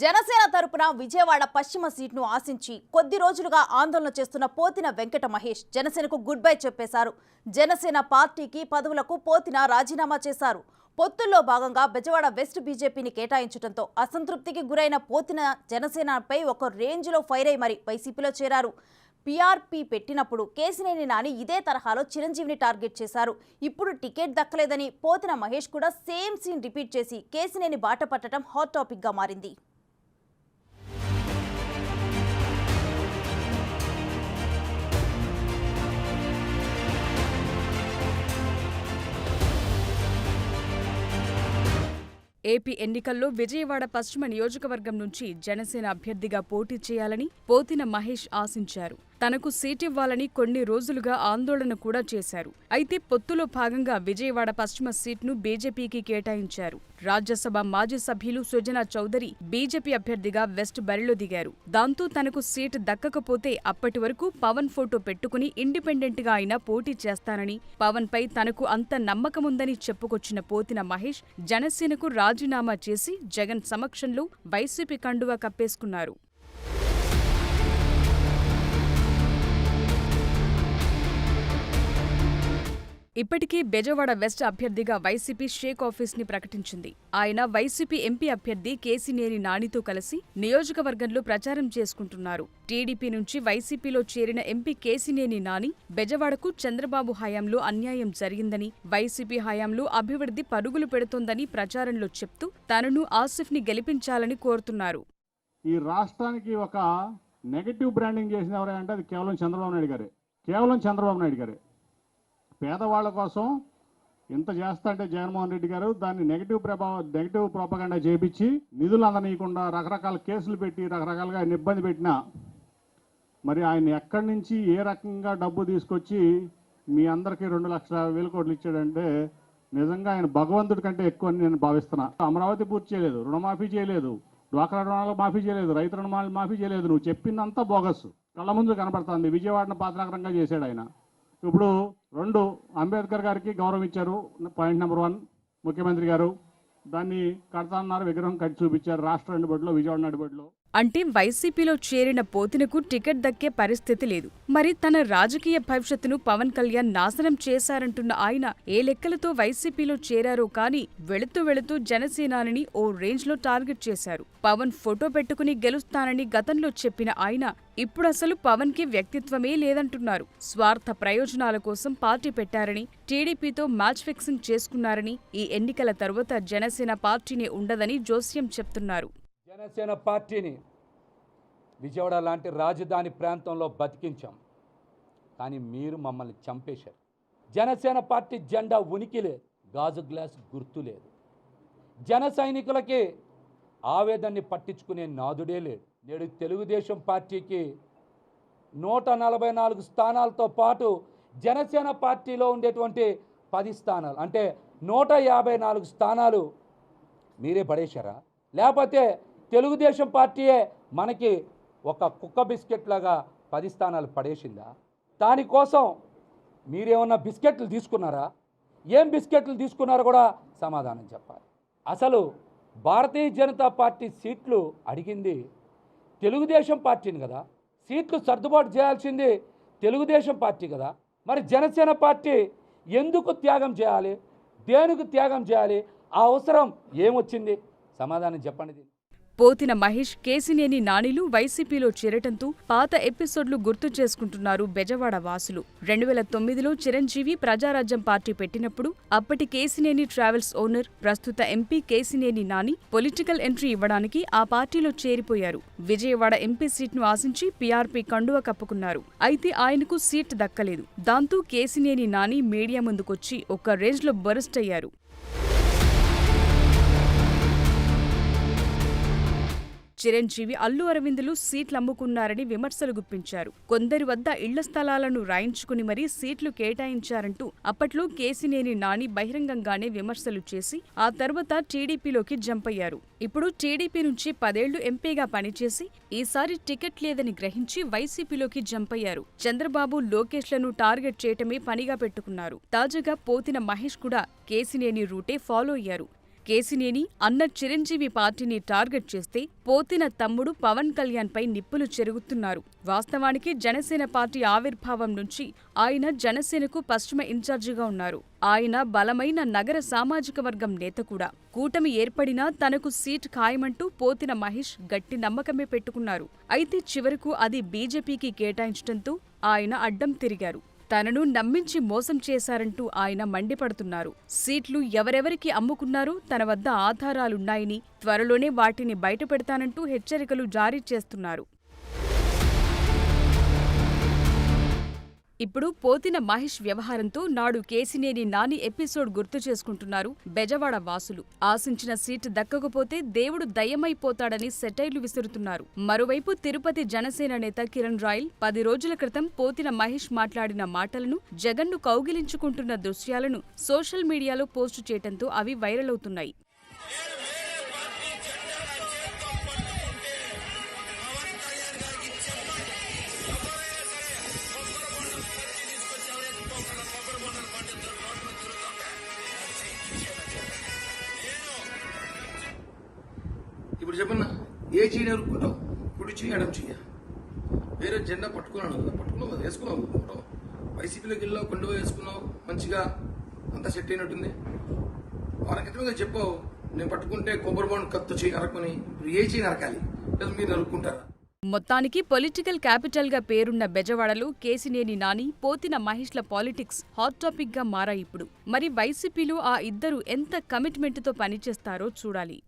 జనసేన తరపున విజయవాడ పశ్చిమ సీట్ను ఆశించి కొద్ది రోజులుగా ఆందోళన చేస్తున్న పోతిన వెంకట మహేష్ జనసేనకు గుడ్ బై చెప్పేశారు. జనసేన పార్టీకి పదవులకు పోతిన రాజీనామా చేశారు. పొత్తుల్లో భాగంగా బెజవాడ వెస్ట్ బీజేపీని కేటాయించడంతో అసంతృప్తికి గురైన పోతిన జనసేనపై ఒక రేంజ్లో ఫైర్ అయి మరి వైసీపీలో చేరారు. పీఆర్పీ పెట్టినప్పుడు కేసినేని నాని ఇదే తరహాలో చిరంజీవిని టార్గెట్ చేశారు. ఇప్పుడు టికెట్ దక్కలేదని పోతిన మహేష్ కూడా సేమ్ సీన్ రిపీట్ చేసి కేసినేని బాట పట్టడం హాట్ టాపిక్గా మారింది. ఏపీ ఎన్నికల్లో విజయవాడ పశ్చిమ నియోజకవర్గం నుంచి జనసేన అభ్యర్థిగా పోటీ చేయాలని పోతిన మహేష్ ఆశించారు. తనకు సీటివ్వాలని కొన్ని రోజులుగా ఆందోళన కూడా చేశారు. అయితే పొత్తులో భాగంగా విజయవాడ పశ్చిమ సీట్ను బీజేపీకి కేటాయించారు. రాజ్యసభ మాజీ సభ్యులు సుజనా చౌదరి బీజేపీ అభ్యర్థిగా వెస్ట్ బరిలో దిగారు. దాంతో తనకు సీటు దక్కకపోతే అప్పటి వరకు పవన్ ఫోటో పెట్టుకుని ఇండిపెండెంట్ గా అయినా పోటీ చేస్తానని, పవన్ పై తనకు అంత నమ్మకముందని చెప్పుకొచ్చిన పోతిన మహేష్ జనసేనకు రాజీనామా చేసి జగన్ సమక్షంలో వైసీపీ కండువా కప్పేసుకున్నారు. ఇప్పటికే బెజవాడ వెస్ట్ అభ్యర్థిగా వైసీపీ షేక్ ఆఫీస్ ని ప్రకటించింది. ఆయన వైసీపీ ఎంపీ అభ్యర్థి కేసినేని నానితో కలిసి నియోజకవర్గంలో ప్రచారం చేసుకుంటున్నారు. టీడీపీ నుంచి వైసీపీలో చేరిన ఎంపీ కేసినేని నాని బెజవాడకు చంద్రబాబు హయాంలో అన్యాయం జరిగిందని, వైసీపీ హయాంలో అభివృద్ధి పరుగులు పెడుతోందని ప్రచారంలో చెప్తూ తనను ఆసిఫ్ ని గెలిపించాలని కోరుతున్నారు. ఈ రాష్ట్రానికి ఒక నెగటివ్ బ్రాండింగ్ చేసిన ఎవరంటే అది కేవలం చంద్రబాబు నాయుడు గారే. పేదవాళ్ల కోసం ఇంత చేస్తా అంటే జగన్మోహన్ రెడ్డి గారు దాన్ని నెగటివ్ ప్రోపగండా చేపించి నిధులు అందనీయకుండా రకరకాల కేసులు పెట్టి రకరకాలుగా ఆయన ఇబ్బంది పెట్టినా మరి ఆయన ఎక్కడి నుంచి ఏ రకంగా డబ్బు తీసుకొచ్చి మీ అందరికీ 2,50,000 కోట్లు ఇచ్చాడంటే నిజంగా ఆయన భగవంతుడి కంటే ఎక్కువ నేను భావిస్తున్నా. అమరావతి పూర్తి చేయలేదు, రుణమాఫీ చేయలేదు, డ్వాక్రా రుణాలు మాఫీ చేయలేదు, రైతు రుణమాలు మాఫీ చేయలేదు. నువ్వు చెప్పిందంతా బోగస్ కళ్ళ ముందు కనపడుతుంది. విజయవాడను పాతనగరంగా చేశాడు ఆయన. ఇప్పుడు 2 అంబేద్కర్ గారికి గౌరవం ఇచ్చారు. పాయింట్ నెంబర్ 1 ముఖ్యమంత్రి గారు దాన్ని కడతాన్నారు, విగ్రహం కట్టి చూపించారు రాష్ట్ర నడిబొడ్లో, విజయవాడ నడిబొడ్లో. అంటే వైసీపీలో చేరిన పోతినకు టికెట్ దక్కే పరిస్థితి లేదు. మరి తన రాజకీయ భవిష్యత్తును పవన్ కళ్యాణ్ నాశనం చేశారంటున్న ఆయన ఏ లెక్కలతో వైసీపీలో చేరారో కానీ వెళుతూ జనసేనాని ఓ రేంజ్లో టార్గెట్ చేశారు. పవన్ ఫోటో పెట్టుకుని గెలుస్తానని గతంలో చెప్పిన ఆయన ఇప్పుడసలు పవన్ కి వ్యక్తిత్వమే లేదంటున్నారు. స్వార్థ ప్రయోజనాల కోసం పార్టీ పెట్టారని, టీడీపీతో మ్యాచ్ ఫిక్సింగ్ చేసుకున్నారని, ఈ ఎన్నికల తరువాత జనసేన పార్టీనే ఉండదని జోస్యం చెప్తున్నారు. జనసేన పార్టీని విజయవాడ లాంటి రాజధాని ప్రాంతంలో బతికించాం, కానీ మీరు మమ్మల్ని చంపేశారు. జనసేన పార్టీ జెండా ఉనికి లేదు, గాజు గ్లాస్ గుర్తు లేదు. జన సైనికులకి ఆవేదనని పట్టించుకునే నాదుడే లేడు. నేడు తెలుగుదేశం పార్టీకి 144 స్థానాలతో పాటు జనసేన పార్టీలో ఉండేటువంటి 10 స్థానాలు అంటే 154 స్థానాలు మీరే పడేశారా? లేకపోతే తెలుగుదేశం పార్టీయే మనకి ఒక కుక్క బిస్కెట్ లాగా 10 స్థానాలు పడేసిందా? దానికోసం మీరేమన్నా బిస్కెట్లు తీసుకున్నారా? ఏం బిస్కెట్లు తీసుకున్నారో కూడా సమాధానం చెప్పాలి. అసలు భారతీయ జనతా పార్టీ సీట్లు అడిగింది తెలుగుదేశం పార్టీని కదా, సీట్లు సర్దుబాటు చేయాల్సింది తెలుగుదేశం పార్టీ కదా. మరి జనసేన పార్టీ ఎందుకు త్యాగం చేయాలి? దేనికి త్యాగం చేయాలి? ఆ అవసరం ఏమొచ్చింది? సమాధానం చెప్పండి. పోతిన మహేష్, కేసినేని నానిలు వైసీపీలో చేరటంతో పాత ఎపిసోడ్లు గుర్తు చేసుకుంటున్నారు బెజవాడ వాసులు. 2009లో చిరంజీవి ప్రజారాజ్యం పార్టీ పెట్టినప్పుడు అప్పటి కేసినేని ట్రావెల్స్ ఓనర్, ప్రస్తుత MP Kesineni Nani political entry ఇవ్వడానికి ఆ పార్టీలో చేరిపోయారు. విజయవాడ ఎంపీ సీట్ను ఆశించి పీఆర్పీ కండువ కప్పుకున్నారు. అయితే ఆయనకు సీట్ దక్కలేదు. దాంతో కేసినేని నాని మీడియా ముందుకొచ్చి ఒక రేంజ్లో బరస్ట్ అయ్యారు. చిరంజీవి, అల్లు అరవిందులు సీట్లమ్ముకున్నారని విమర్శలు గుప్పించారు. కొందరి వద్ద ఇళ్ల స్థలాలను రాయించుకుని మరీ సీట్లు కేటాయించారంటూ అప్పట్లో కేసినేని నాని బహిరంగంగానే విమర్శలు చేసి ఆ తర్వాత టీడీపీలోకి జంప్ అయ్యారు. ఇప్పుడు టీడీపీ నుంచి 10 ఏళ్లు ఎంపీగా పనిచేసి ఈసారి టికెట్ లేదని గ్రహించి వైసీపీలోకి జంప్ అయ్యారు. చంద్రబాబు, లోకేష్లను టార్గెట్ చేయటమే పనిగా పెట్టుకున్నారు. తాజాగా పోతిన మహేష్ కూడా కేసినేని రూటే ఫాలో అయ్యారు. కేసినేని అన్న చిరంజీవి పార్టీని టార్గెట్ చేస్తే పోతిన తమ్ముడు పవన్ కళ్యాణ్ పై నిప్పులు చెరుగుతున్నారు. వాస్తవానికి జనసేన పార్టీ ఆవిర్భావం నుంచి ఆయన జనసేనకు పశ్చిమ ఇన్ఛార్జిగా ఉన్నారు. ఆయన బలమైన నగర సామాజిక వర్గం నేత కూడా. కూటమి ఏర్పడినా తనకు సీట్ ఖాయమంటూ పోతిన మహేష్ గట్టి నమ్మకమే పెట్టుకున్నారు. అయితే చివరకు అది బీజేపీకి కేటాయించడంతో ఆయన అడ్డం తిరిగారు. తనను నమ్మించి మోసం చేశారంటూ ఆయన మండిపడుతున్నారు. సీట్లు ఎవరెవరికి అమ్ముకున్నారో తన వద్ద ఆధారాలున్నాయని, త్వరలోనే వాటిని బయటపెడతానంటూ హెచ్చరికలు జారీ చేస్తున్నారు. ఇప్పుడు పోతిన మహేష్ వ్యవహారంతో నాడు కేసినేని నాని ఎపిసోడ్ గుర్తు చేసుకుంటున్నారు బెజవాడ వాసులు. ఆశించిన సీటు దక్కకపోతే దేవుడు దయ్యమైపోతాడని సెటైర్లు విసురుతున్నారు. మరోవైపు తిరుపతి జనసేన నేత కిరణ్ రాయల్ 10 రోజుల క్రితం పోతిన మహేష్ మాట్లాడిన మాటలను, జగన్ను కౌగిలించుకుంటున్న దృశ్యాలను సోషల్ మీడియాలో పోస్టు చేయడంతో అవి వైరల్ అవుతున్నాయి. ఇప్పుడు చెప్పన్నా, ఏ చెయ్యి నరుక్కుంటావు? కుడి చెయ్యి, ఎడం చెయ్య. వేరే జెండా పట్టుకున్నాను కదా, పట్టుకున్నావు, వేసుకున్నావు. వైసీపీలోకి వెళ్ళావు, కొండవ వేసుకున్నావు, మంచిగా అంతా సెట్ అయినట్టుంది. వారం క్రితంగా చెప్పావు, నేను పట్టుకుంటే కొబ్బరి బొండ కత్తో చెయ్యి నరకమని. ఇప్పుడు ఏ చెయ్యి నరకాలి? లేదా మీరు నరుక్కుంటారా? మొత్తానికి పొలిటికల్ క్యాపిటల్ గా పేరున్న బెజవాడలో కేసినేని నాని, పోతిన మహేష్ల పాలిటిక్స్ హాట్ టాపిక్ గా మారాయి ఇప్పుడు. మరి వైసీపీలో ఆ ఇద్దరు ఎంత కమిట్మెంట్తో పనిచేస్తారో చూడాలి.